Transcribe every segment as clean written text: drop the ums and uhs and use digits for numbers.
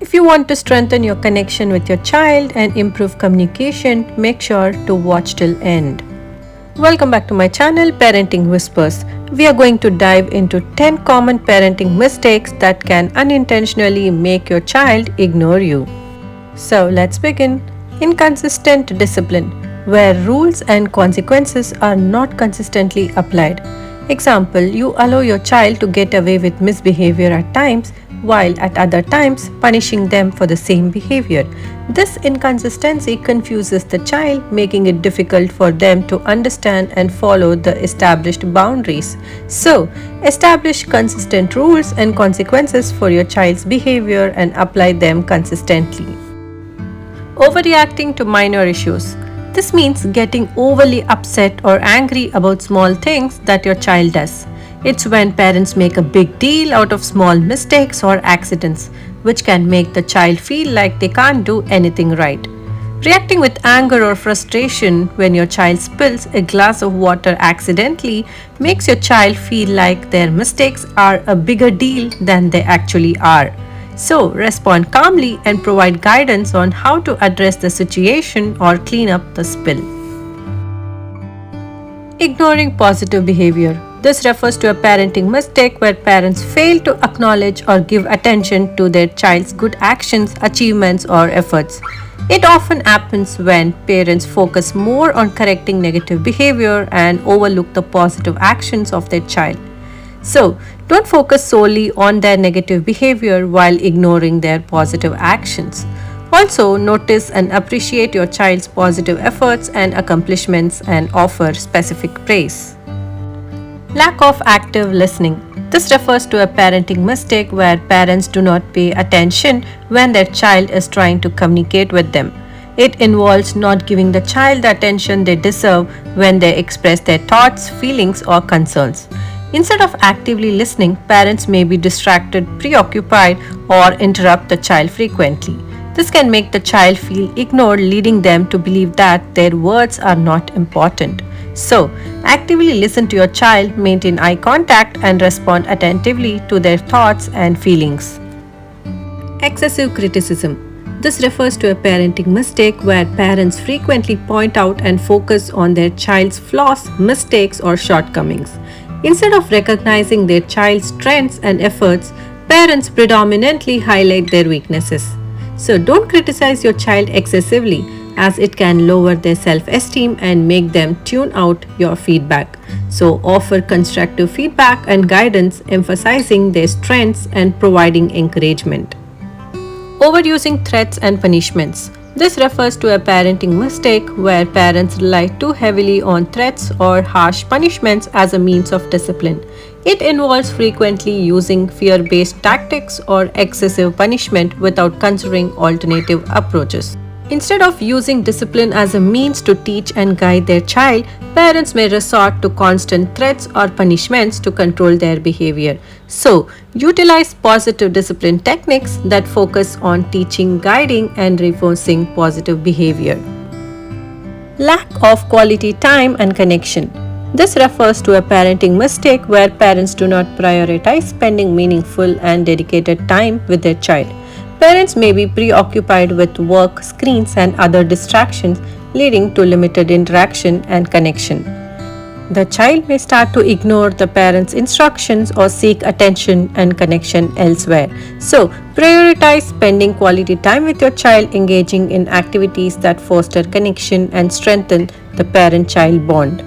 If you want to strengthen your connection with your child and improve communication, make sure to watch till end. Welcome back to my channel, Parenting Whispers. We are going to dive into 10 common parenting mistakes that can unintentionally make your child ignore you. So let's begin. Inconsistent discipline, where rules and consequences are not consistently applied. Example, you allow your child to get away with misbehavior at times, while at other times punishing them for the same behavior. This inconsistency confuses the child, making it difficult for them to understand and follow the established boundaries. So, establish consistent rules and consequences for your child's behavior and apply them consistently. Overreacting to minor issues. This means getting overly upset or angry about small things that your child does. It's when parents make a big deal out of small mistakes or accidents, which can make the child feel like they can't do anything right. Reacting with anger or frustration when your child spills a glass of water accidentally makes your child feel like their mistakes are a bigger deal than they actually are. So, respond calmly and provide guidance on how to address the situation or clean up the spill. Ignoring positive behavior. This refers to a parenting mistake where parents fail to acknowledge or give attention to their child's good actions, achievements, or efforts. It often happens when parents focus more on correcting negative behavior and overlook the positive actions of their child. So, don't focus solely on their negative behavior while ignoring their positive actions. Also, notice and appreciate your child's positive efforts and accomplishments and offer specific praise. Lack of active listening. This refers to a parenting mistake where parents do not pay attention when their child is trying to communicate with them. It involves not giving the child the attention they deserve when they express their thoughts, feelings, or concerns. Instead of actively listening, parents may be distracted, preoccupied, or interrupt the child frequently. This can make the child feel ignored, leading them to believe that their words are not important. So, actively listen to your child, maintain eye contact, and respond attentively to their thoughts and feelings. Excessive criticism. This refers to a parenting mistake where parents frequently point out and focus on their child's flaws, mistakes, or shortcomings. Instead of recognizing their child's strengths and efforts, parents predominantly highlight their weaknesses. So don't criticize your child excessively, as it can lower their self-esteem and make them tune out your feedback. So offer constructive feedback and guidance, emphasizing their strengths and providing encouragement. Overusing threats and punishments. This refers to a parenting mistake where parents rely too heavily on threats or harsh punishments as a means of discipline. It involves frequently using fear-based tactics or excessive punishment without considering alternative approaches. Instead of using discipline as a means to teach and guide their child, parents may resort to constant threats or punishments to control their behavior. So, utilize positive discipline techniques that focus on teaching, guiding, and reinforcing positive behavior. Lack of quality time and connection. This refers to a parenting mistake where parents do not prioritize spending meaningful and dedicated time with their child. Parents may be preoccupied with work, screens, and other distractions, leading to limited interaction and connection. The child may start to ignore the parent's instructions or seek attention and connection elsewhere. So, prioritize spending quality time with your child, engaging in activities that foster connection and strengthen the parent-child bond.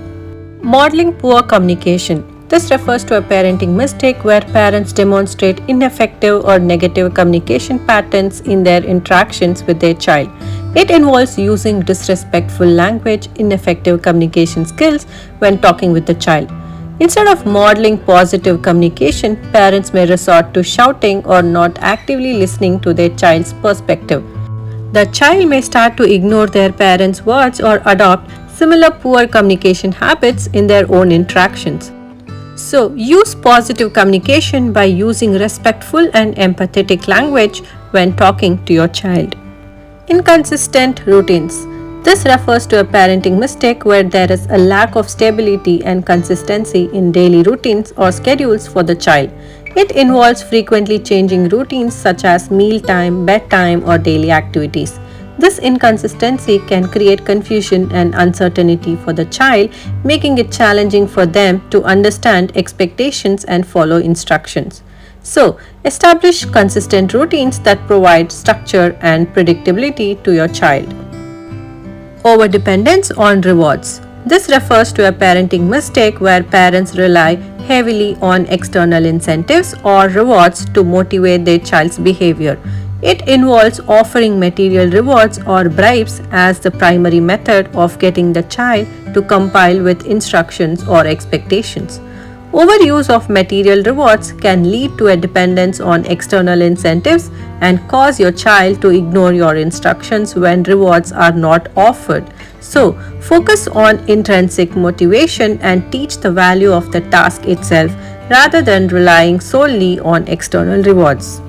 Modeling poor communication. This refers to a parenting mistake where parents demonstrate ineffective or negative communication patterns in their interactions with their child. It involves using disrespectful language, ineffective communication skills when talking with the child. Instead of modeling positive communication, parents may resort to shouting or not actively listening to their child's perspective. The child may start to ignore their parents' words or adopt similar poor communication habits in their own interactions. So, use positive communication by using respectful and empathetic language when talking to your child. Inconsistent routines. This refers to a parenting mistake where there is a lack of stability and consistency in daily routines or schedules for the child. It involves frequently changing routines such as mealtime, bedtime, or daily activities. This inconsistency can create confusion and uncertainty for the child, making it challenging for them to understand expectations and follow instructions. So, establish consistent routines that provide structure and predictability to your child. Overdependence on rewards. This refers to a parenting mistake where parents rely heavily on external incentives or rewards to motivate their child's behavior. It involves offering material rewards or bribes as the primary method of getting the child to comply with instructions or expectations. Overuse of material rewards can lead to a dependence on external incentives and cause your child to ignore your instructions when rewards are not offered. So, focus on intrinsic motivation and teach the value of the task itself rather than relying solely on external rewards.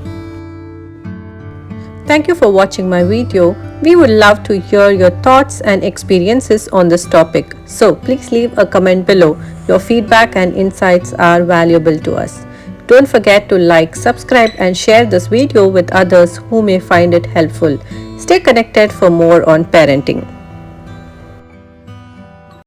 Thank you for watching my video. We would love to hear your thoughts and experiences on this topic. So please leave a comment below. Your feedback and insights are valuable to us. Don't forget to like, subscribe and share this video with others who may find it helpful. Stay connected for more on parenting.